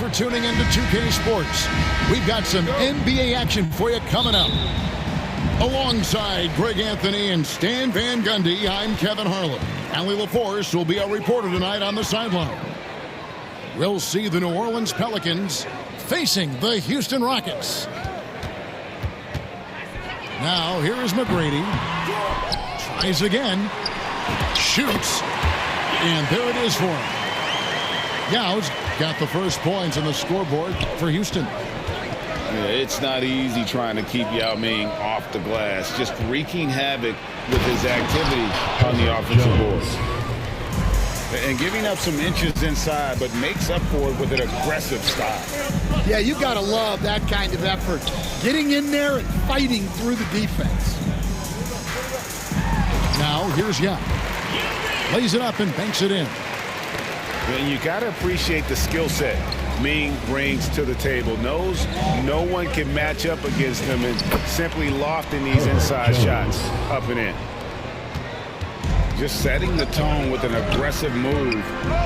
for tuning into 2K Sports. We've got some NBA action for you coming up. Alongside Greg Anthony and Stan Van Gundy, I'm Kevin Harlan. Allie LaForce will be our reporter tonight on the sideline. We'll see the New Orleans Pelicans facing the Houston Rockets. Now, here is McGrady. Tries again. Shoots. And there it is for him. Yow's got the first points on the scoreboard for Houston. Yeah, it's not easy trying to keep Yao Ming off the glass. Just wreaking havoc with his activity on the offensive boards. And giving up some inches inside, but makes up for it with an aggressive style. Yeah, you got to love that kind of effort. Getting in there and fighting through the defense. Now, here's Yao. Lays it up and banks it in. And you got to appreciate the skill set Ming brings to the table. Knows no one can match up against him and simply lofting these inside shots up and in. Just setting the tone with an aggressive move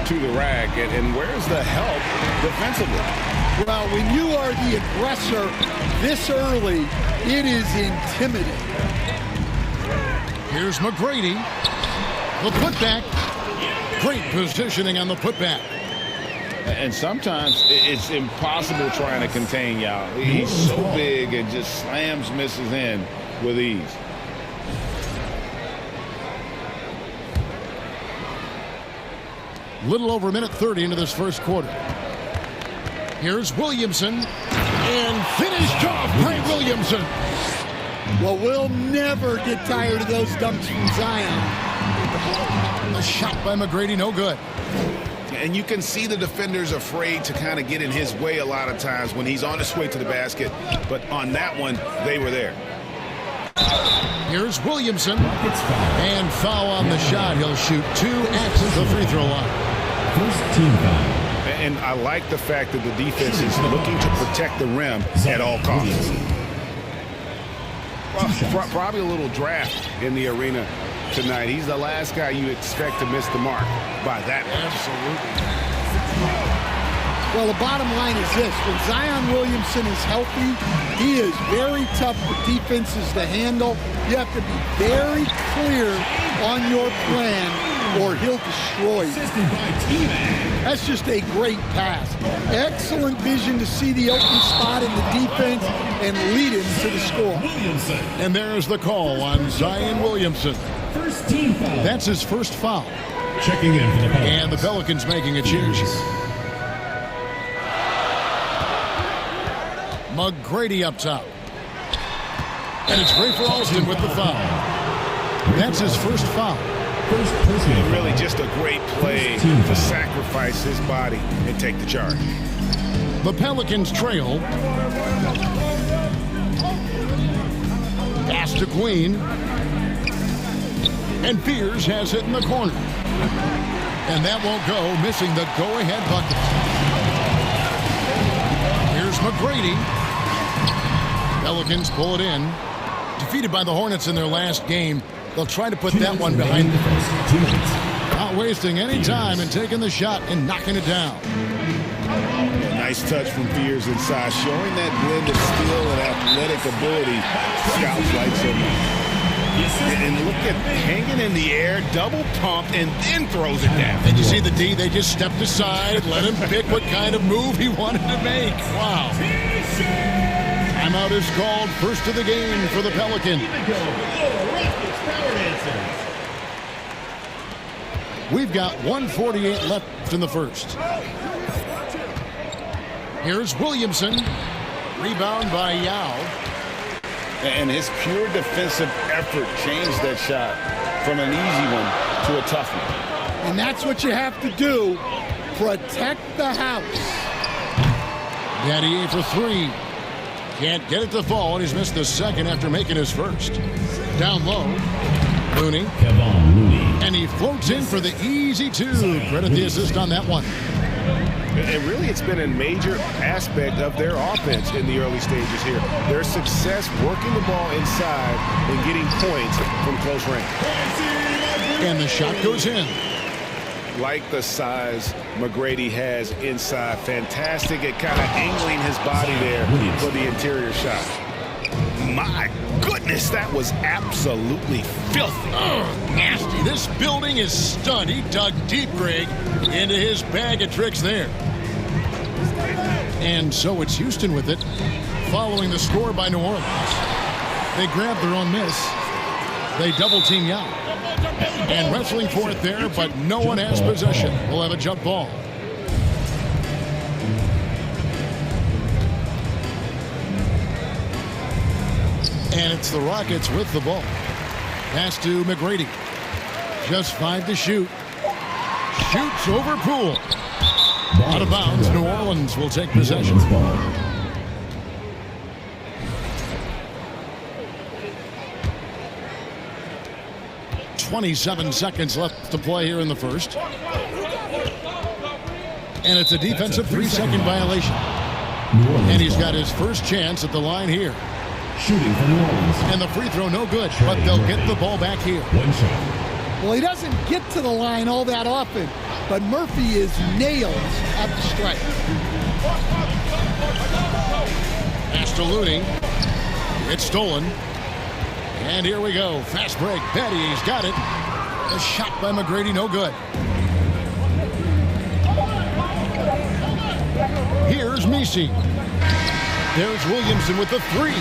to the rack. And where's the help defensively? Well, when you are the aggressor this early, it is intimidating. Here's McGrady. The putback. Great positioning on the putback. And sometimes it's impossible trying to contain Yao. He's so big and just slams misses in with ease. Little over a minute 30 into this first quarter. Here's Williamson. And finished off by Williamson. Well, we'll never get tired of those dunks from Zion. The shot by McGrady, no good. And you can see the defenders afraid to kind of get in his way a lot of times when he's on his way to the basket. But on that one, they were there. Here's Williamson. And foul on the shot. He'll shoot 2 at the free throw line. First team foul. And I like the fact that the defense is looking to protect the rim at all costs. Well, probably a little draft in the arena tonight. He's the last guy you expect to miss the mark by that much. Absolutely. Well, the bottom line is this. When Zion Williamson is healthy, he is very tough for defenses to handle. You have to be very clear on your plan or he'll destroy you. That's just a great pass. Excellent vision to see the open spot in the defense and lead him to the score. And there's the call on Zion Williamson. First team foul. That's his first foul. Checking in for the Pelicans. And the Pelicans making a change. McGrady up top. And it's Ray for Alston with the foul. That's his first foul. First personal foul. Really just a great play to sacrifice his body and take the charge. The Pelicans trail. Pass to Queen. And Fears has it in the corner. And that won't go, missing the go-ahead bucket. Here's McGrady. Pelicans pull it in. Defeated by the Hornets in their last game, they'll try to put that one behind them. Not wasting any time and taking the shot and knocking it down. Nice touch from Fears inside, showing that blend of skill and athletic ability scouts like so much. And look at hanging in the air, double pump, and then throws it down. Did you see the D? They just stepped aside, let him pick what kind of move he wanted to make. Wow. Timeout is called, first of the game for the Pelicans. We've got 1:48 left in the first. Here's Williamson. Rebound by Yao. And his pure defensive effort changed that shot from an easy one to a tough one. And that's what you have to do. Protect the house. Daddy for 3. Can't get it to fall, and he's missed the second after making his first. Down low. Looney. Kevon Looney. And he floats in for the easy 2. Credit the assist on that one. And really, it's been a major aspect of their offense in the early stages here. Their success working the ball inside and getting points from close range. And the shot goes in. Like the size McGrady has inside. Fantastic at kind of angling his body there for the interior shot. My goodness, that was absolutely filthy. Nasty. This building is stunned. He dug deep, Greg, into his bag of tricks there. And so it's Houston with it, following the score by New Orleans. They grab their own miss. They double team Yao. And wrestling for it there, but no one has possession. We'll have a jump ball. And it's the Rockets with the ball. Pass to McGrady. Just 5 to shoot. Shoots over Poole. Out of bounds. New Orleans will take possession. 27 seconds left to play here in the first. And it's a defensive 3-second violation. And he's got his first chance at the line here. Shooting for New Orleans. And the free throw no good, but they'll get the ball back here. One shot. Well, he doesn't get to the line all that often, but Murphy is nails at the strike. Pass to Looney. It's stolen. And here we go. Fast break. Petty's got it. A shot by McGrady, no good. Here's Misi. There's Williamson with the 3.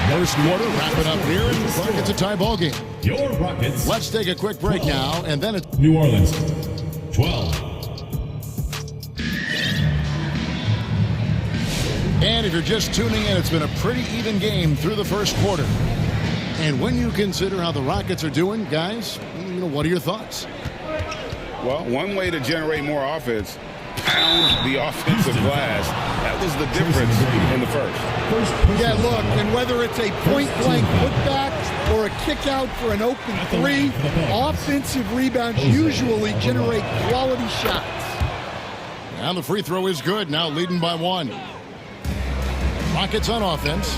First quarter, wrap it up here, and looks like it's a tie ball game. Your Rockets. Let's take a quick break now, and then it's New Orleans 12. And if you're just tuning in, it's been a pretty even game through the first quarter. And when you consider how the Rockets are doing, guys, what are your thoughts? Well, one way to generate more offense, pound the offensive glass. That was the difference in the first. Yeah, look, and whether it's a point-blank putback or a kick-out for an open 3, offensive rebounds usually generate quality shots. And the free throw is good, now leading by 1. Rockets on offense.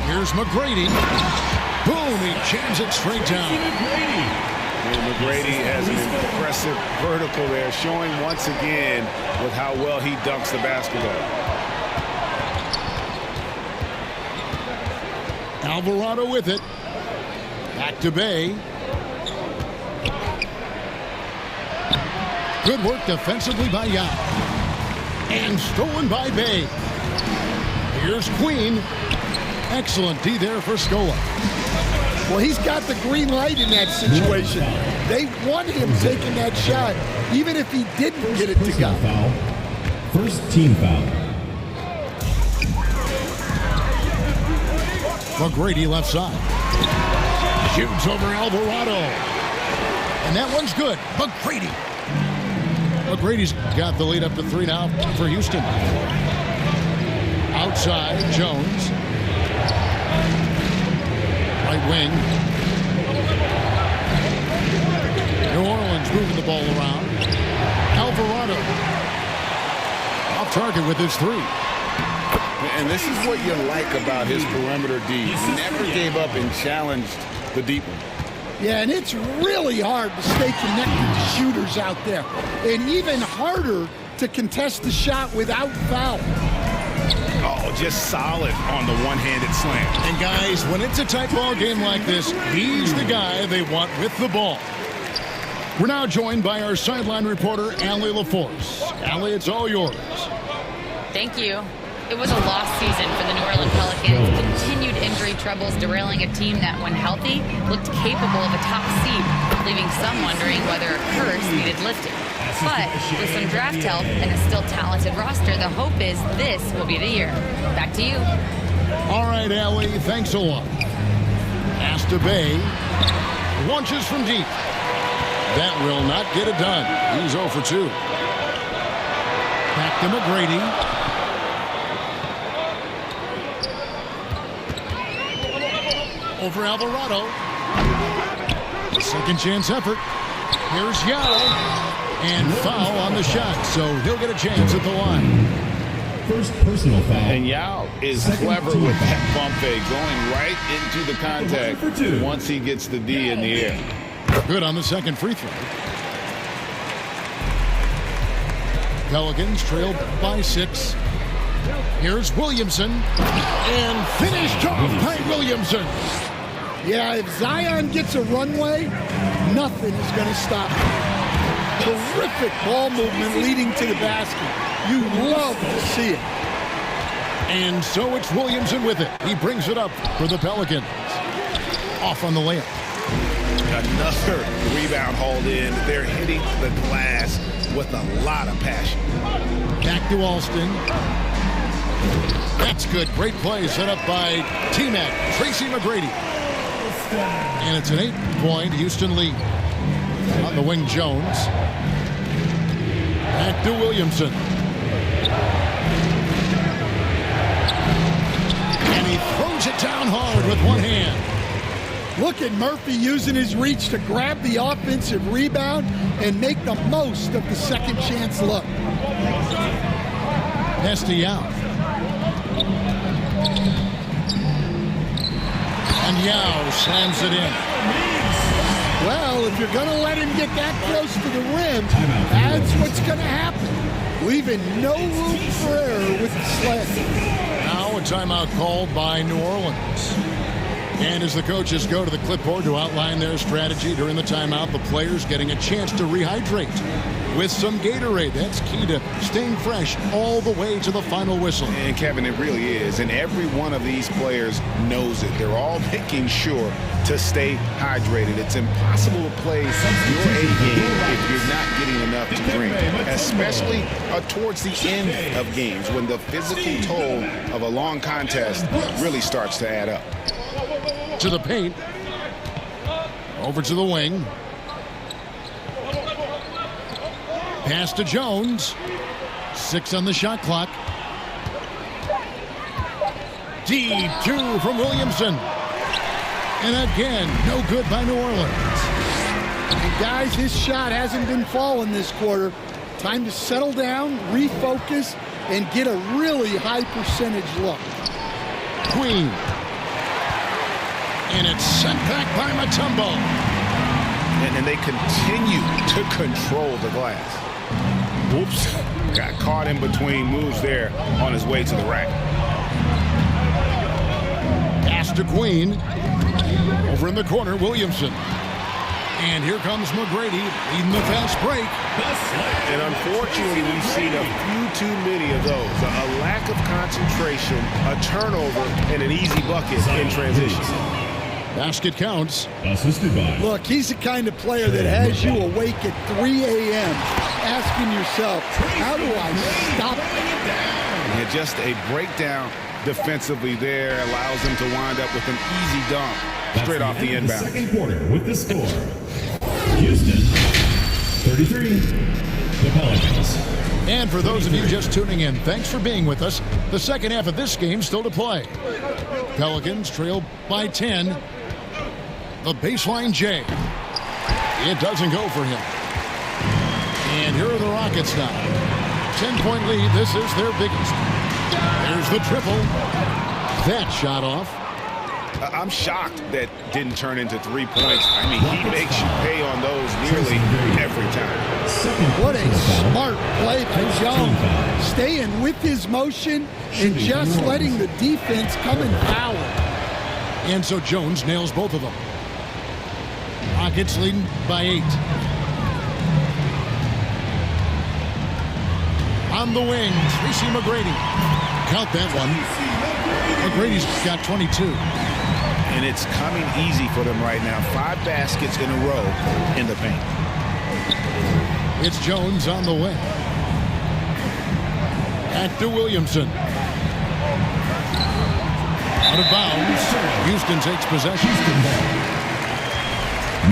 Here's McGrady. Boom, he jams it straight down. And McGrady has an impressive vertical there, showing once again with how well he dunks the basketball. Alvarado with it. Back to Bay. Good work defensively by Yao. And stolen by Bay. Here's Queen. Excellent D there for Scola. Well, he's got the green light in that situation. They want him taking that shot, even if he didn't get it to go. Foul. First team foul. McGrady left side. Shoots over Alvarado. And that one's good. McGrady. McGrady's got the lead up to 3 now for Houston. Outside, Jones. Right wing. New Orleans moving the ball around. Alvarado. Off target with his 3. And this is what you like about his perimeter D. He never gave up and challenged the deep one. Yeah, and it's really hard to stay connected to shooters out there. And even harder to contest the shot without foul. Oh, just solid on the one-handed slam. And guys, when it's a tight ball game like this, he's the guy they want with the ball. We're now joined by our sideline reporter, Allie LaForce. Allie, it's all yours. Thank you. It was a lost season for the New Orleans Pelicans. Continued injury troubles derailing a team that, when healthy, looked capable of a top seed, leaving some wondering whether a curse needed lifting. But with some draft help and a still talented roster, the hope is this will be the year. Back to you. All right, Allie, thanks a lot. Pass to Bay. Launches from deep. That will not get it done. He's 0 for 2. Back to McGrady. Over Alvarado. Second chance effort. Here's Yao. And foul on the shot, so he'll get a chance at the line. First personal foul. And Yao is clever with that bump fake, going right into the contact once he gets the D in the air. Good on the second free throw. Pelicans trail by 6. Here's Williamson, and finished off by Williamson. Yeah, if Zion gets a runway, nothing is going to stop him. Terrific ball movement leading to the basket. You love to see it. And so it's Williamson with it. He brings it up for the Pelicans. Off on the layup. Another rebound hauled in. They're hitting the glass with a lot of passion. Back to Alston. That's good. Great play set up by T-Mac, Tracy McGrady. And it's an 8-point Houston lead. On the wing, Jones. Back to Williamson. And he throws it down hard with one hand. Look at Murphy using his reach to grab the offensive rebound and make the most of the second chance look. Nesty out. And Yao slams it in. Well, if you're going to let him get that close to the rim, that's what's going to happen. Leaving no room for error with the slam. Now a timeout called by New Orleans. And as the coaches go to the clipboard to outline their strategy during the timeout, the players getting a chance to rehydrate with some Gatorade. That's key to staying fresh all the way to the final whistle. And Kevin, it really is. And every one of these players knows it. They're all making sure to stay hydrated. It's impossible to play your A game if you're not getting enough to drink, especially towards the end of games when the physical toll of a long contest really starts to add up. To the paint. Over to the wing. Pass to Jones. 6 on the shot clock. D2 from Williamson. And again, no good by New Orleans. And guys, his shot hasn't been falling this quarter. Time to settle down, refocus, and get a really high percentage look. Queen. And it's sent back by Mutombo. And they continue to control the glass. Whoops. Got caught in between moves there on his way to the rack. Pass to Queen. Over in the corner, Williamson. And here comes McGrady leading the fast break. And unfortunately, we've seen a few too many of those. A lack of concentration, a turnover, and an easy bucket in transition. Basket counts. Assisted by. Look, he's the kind of player that has you awake at 3 a.m. asking yourself, how do I stop it? And just a breakdown defensively there allows them to wind up with an easy dunk straight off the inbound. Second quarter with the score. Houston, 33. The Pelicans. And for those of you just tuning in, thanks for being with us. The second half of this game still to play. Pelicans trail by 10. The baseline J. It doesn't go for him. And here are the Rockets now. 10-point lead. This is their biggest. There's the triple. That shot off. I'm shocked that didn't turn into 3 points. I mean, he makes you pay on those nearly every time. What a smart play by Jones. Staying with his motion and just letting the defense come and foul him. And so Jones nails both of them. Rockets leading by 8. On the wing, Tracy McGrady. Count that one. McGrady's got 22. And it's coming easy for them right now. 5 baskets in a row in the paint. It's Jones on the wing. Back to Williamson. Out of bounds. Houston takes possession.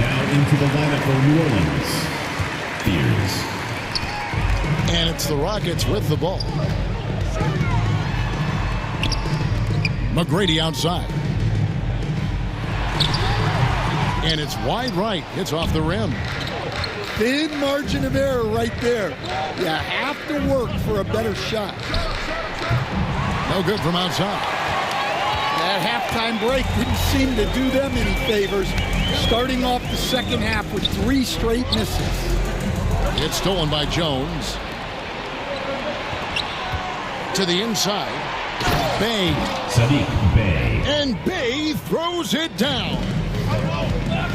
Now into the lineup for New Orleans. Fears. And it's the Rockets with the ball. McGrady outside. And it's wide right. It's off the rim. Thin margin of error right there. You have to work for a better shot. No good from outside. That halftime break didn't seem to do them any favors. Starting off the second half with 3 straight misses. It's stolen by Jones. to the inside. Bay. Sadiq Bey. And Bay throws it down.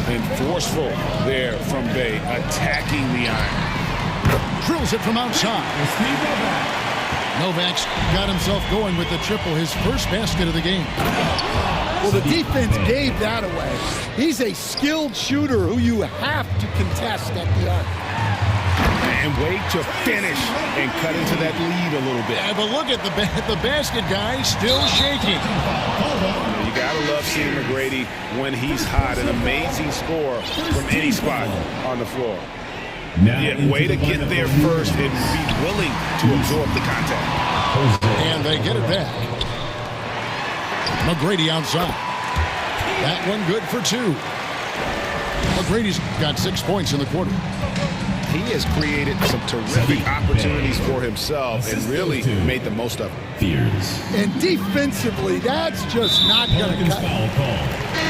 And forceful there from Bay, attacking the iron. Drills it from outside. Novak's got himself going with the triple, his first basket of the game. Well, the defense gave that away. He's a skilled shooter who you have to contest at the arc. And wait to finish and cut into that lead a little bit. Yeah, but look at the basket guy still shaking. You gotta love seeing McGrady when he's hot. An amazing score from any spot on the floor. Yeah, way to get there first and be willing to absorb the contact. And they get it back. McGrady outside. That one good for 2. McGrady's got 6 points in the quarter. He has created some terrific opportunities for himself and really made the most of them. And defensively, that's just not going to cut.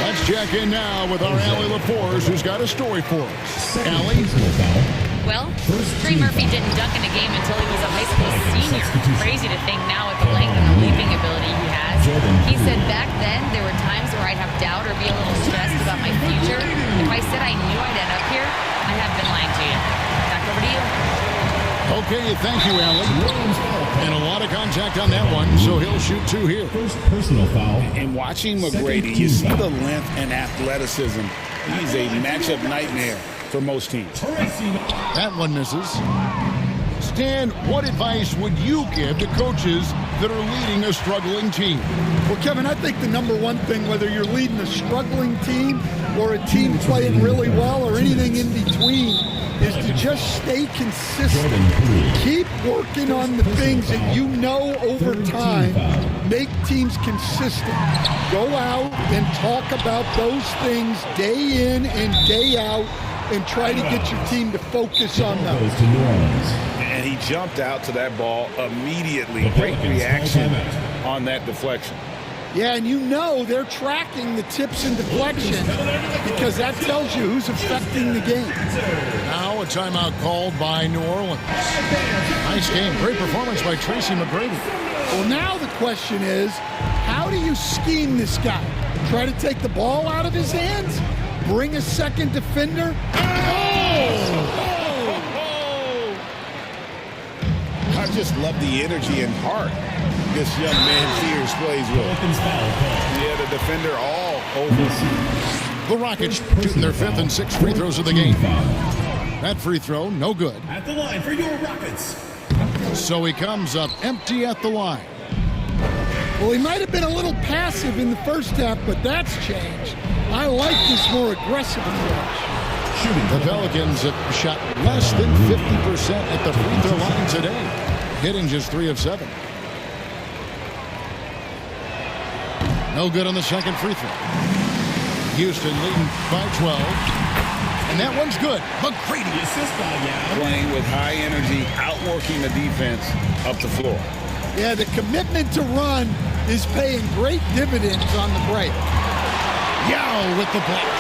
Let's check in now with our Allie LaForce, who's got a story for us. Allie? Well, Trey Murphy didn't dunk in a game until he was a high school senior. Crazy to think now with the length and the leaping ability he has. He said back then there were times where I'd have doubt or be a little stressed about my future. If I said I knew I'd end up here, I have been lying to you. Back over to you. Okay, thank you, Allie. And a lot of contact on that one, so he'll shoot 2 here. First personal foul. And watching McGrady, you see the length and athleticism. He's a matchup nightmare for most teams. That one misses. Stan, what advice would you give to coaches that are leading a struggling team? Well, Kevin, I think the number one thing, whether you're leading a struggling team or a team playing really well or anything in between, is to just stay consistent. Keep working on the things that you know over time make teams consistent. Go out and talk about those things day in and day out and try to get your team to focus on those. And he jumped out to that ball immediately. Great reaction on that deflection. Yeah, and you know they're tracking the tips and deflections because that tells you who's affecting the game. Now a timeout called by New Orleans. Nice game. Great performance by Tracy McGrady. Well, now the question is, how do you scheme this guy? Try to take the ball out of his hands? Bring a second defender? I just love the energy and heart this young man Fears plays with. Yeah, the defender all over. The Rockets shooting their 5th and 6th free throws of the game. That free throw, no good. At the line for your Rockets. So he comes up empty at the line. Well, he might have been a little passive in the first half, but that's changed. I like this more aggressive approach. The Pelicans have shot less than 50% at the free throw line today, hitting just 3 of 7. No good on the second free throw. Houston leading by 12. And that one's good. McGrady assist by playing with high energy, outworking the defense up the floor. Yeah, the commitment to run is paying great dividends on the break. Yao with the block.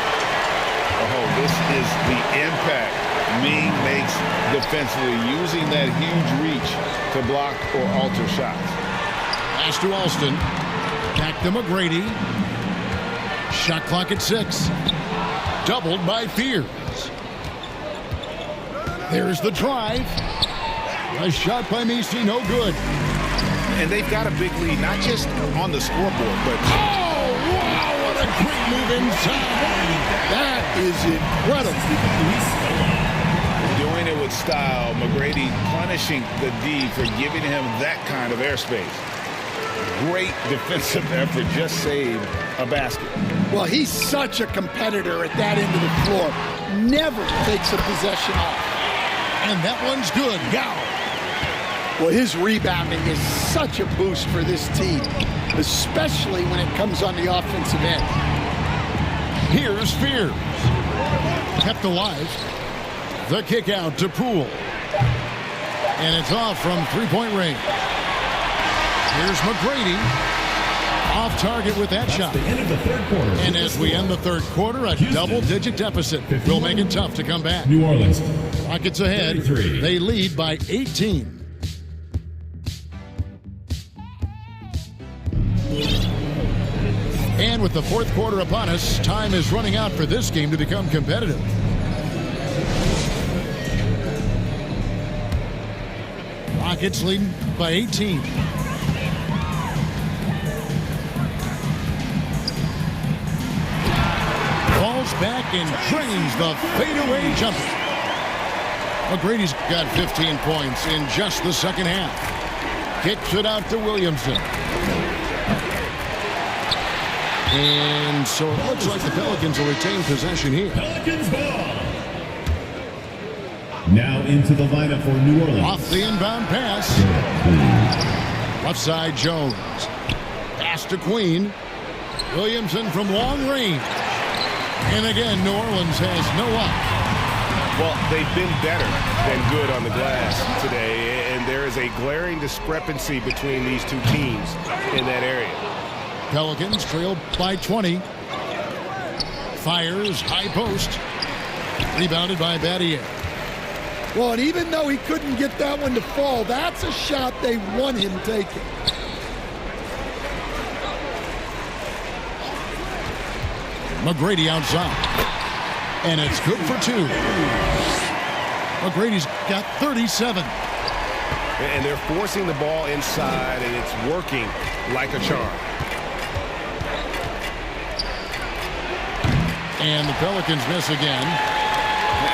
Oh, this is the impact Ming makes defensively, using that huge reach to block or alter shots. Pass to Alston. Back to McGrady. Shot clock at 6. Doubled by Fears. There's the drive. A shot by Messi, no good. And they've got a big lead, not just on the scoreboard, but... Oh, wow, what a great move inside. That is incredible. Doing it with style. McGrady punishing the D for giving him that kind of airspace. Great defensive effort, just saved a basket. Well, he's such a competitor at that end of the floor. Never takes a possession off. And that one's good. Yao. Well, his rebounding is such a boost for this team, especially when it comes on the offensive end. Here's Fears. Kept alive. The kick out to Poole. And it's off from three-point range. Here's McGrady. Off target with that shot. The end of the third quarter. And as we end the third quarter, a double-digit deficit will make it tough to come back. New Orleans. Rockets ahead. 33. They lead by 18. And with the fourth quarter upon us, time is running out for this game to become competitive. Rockets leading by 18. Falls back and drains the fadeaway jumper. McGrady's got 15 points in just the second half. Kicks it out to Williamson. And so it looks like the Pelicans will retain possession here. Pelicans ball. Now into the lineup for New Orleans. Off the inbound pass. Left side Jones. Pass to Queen. Williamson from long range. And again, New Orleans has no up. Well, they've been better than good on the glass today, and there is a glaring discrepancy between these two teams in that area. Pelicans trailed by 20. Fires high post. Rebounded by Battier. Well, and even though he couldn't get that one to fall, that's a shot they want him taking. McGrady outside. And it's good for two. McGrady's got 37. And they're forcing the ball inside, and it's working like a charm. And the Pelicans miss again.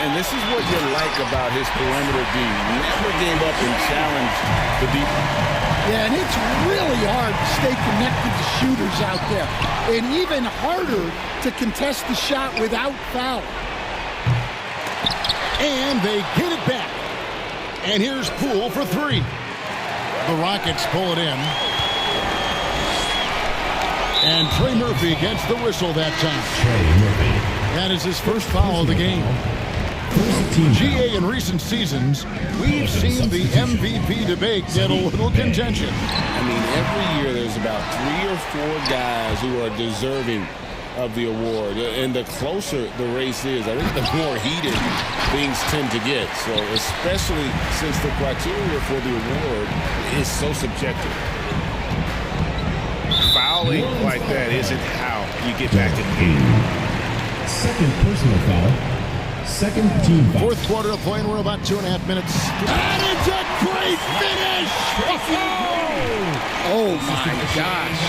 And this is what you like about his perimeter D. Never gave up and challenged the defense. Yeah, and it's really hard to stay connected to shooters out there. And even harder to contest the shot without foul. And they get it back. And here's Poole for three. The Rockets pull it in. And Trey Murphy gets the whistle that time. That is his first foul of the game. GA, in recent seasons, we've seen the MVP debate get a little contentious. I mean, every year there's about 3 or 4 guys who are deserving of the award. And the closer the race is, I think the more heated things tend to get. So especially since the criteria for the award is so subjective. Fouling like that isn't how you get back in the game. Second personal foul. Second team foul. Fourth quarter of play, and we're about 2.5 minutes. And it's a great finish! Oh my gosh.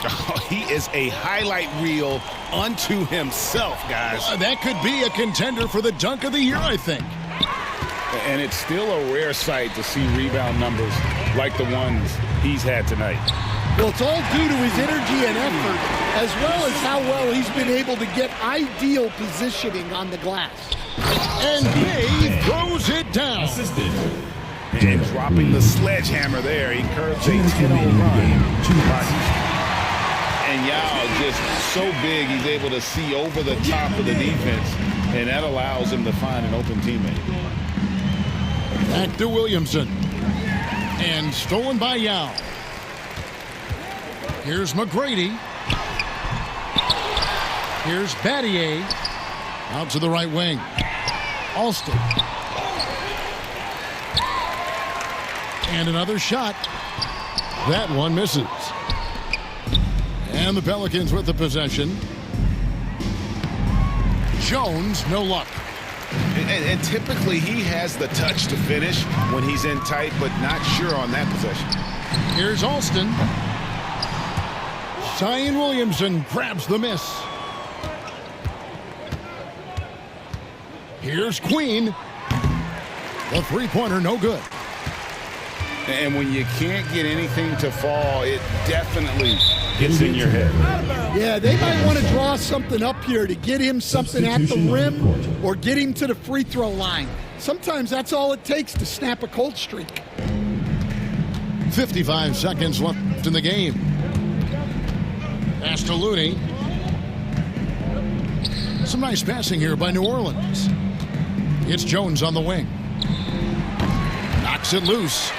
Oh, he is a highlight reel unto himself, guys. That could be a contender for the dunk of the year, I think. And it's still a rare sight to see rebound numbers like the ones he's had tonight. Well, it's all due to his energy and effort, as well as how well he's been able to get ideal positioning on the glass. And Bay throws it down. Assisted. And dropping the sledgehammer there. He curves a 10-0 run. And Yao just so big, he's able to see over the top of the defense, and that allows him to find an open teammate. Back to Williamson. And stolen by Yao. Here's McGrady. Here's Battier. Out to the right wing. Alston. And another shot. That one misses. And the Pelicans with the possession. Jones, no luck. And typically he has the touch to finish when he's in tight, but not sure on that possession. Here's Alston. Zion Williamson grabs the miss. Here's Queen. The three-pointer, no good. And when you can't get anything to fall, it definitely gets in your head. Yeah, they might want to draw something up here to get him something at the rim or get him to the free throw line. Sometimes that's all it takes to snap a cold streak. 55 seconds left in the game. Pass to Looney. Some nice passing here by New Orleans. It's Jones on the wing. Knocks it loose.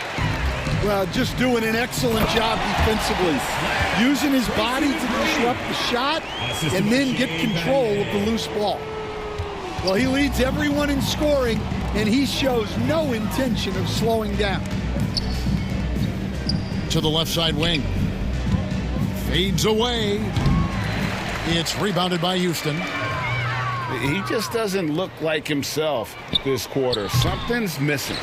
Well, just doing an excellent job defensively. Using his body to disrupt the shot and then get control of the loose ball. Well, he leads everyone in scoring, and he shows no intention of slowing down. To the left side wing. Fades away. It's rebounded by Houston. He just doesn't look like himself this quarter. Something's missing.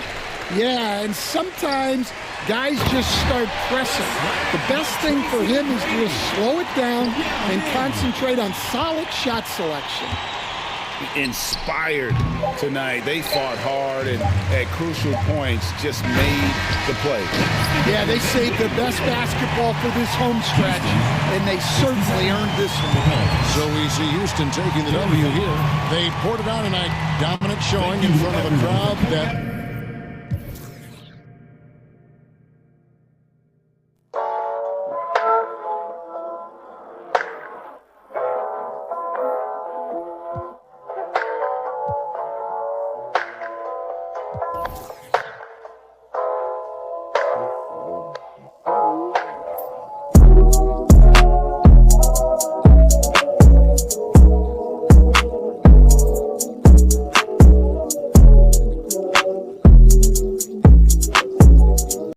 Yeah, and sometimes guys just start pressing. The best thing for him is to just slow it down and concentrate on solid shot selection. Inspired tonight. They fought hard and at crucial points just made the play. Yeah, they saved their best basketball for this home stretch, and they certainly earned this one. So we see Houston taking the W here. They poured it out tonight. Dominant showing in front of a crowd that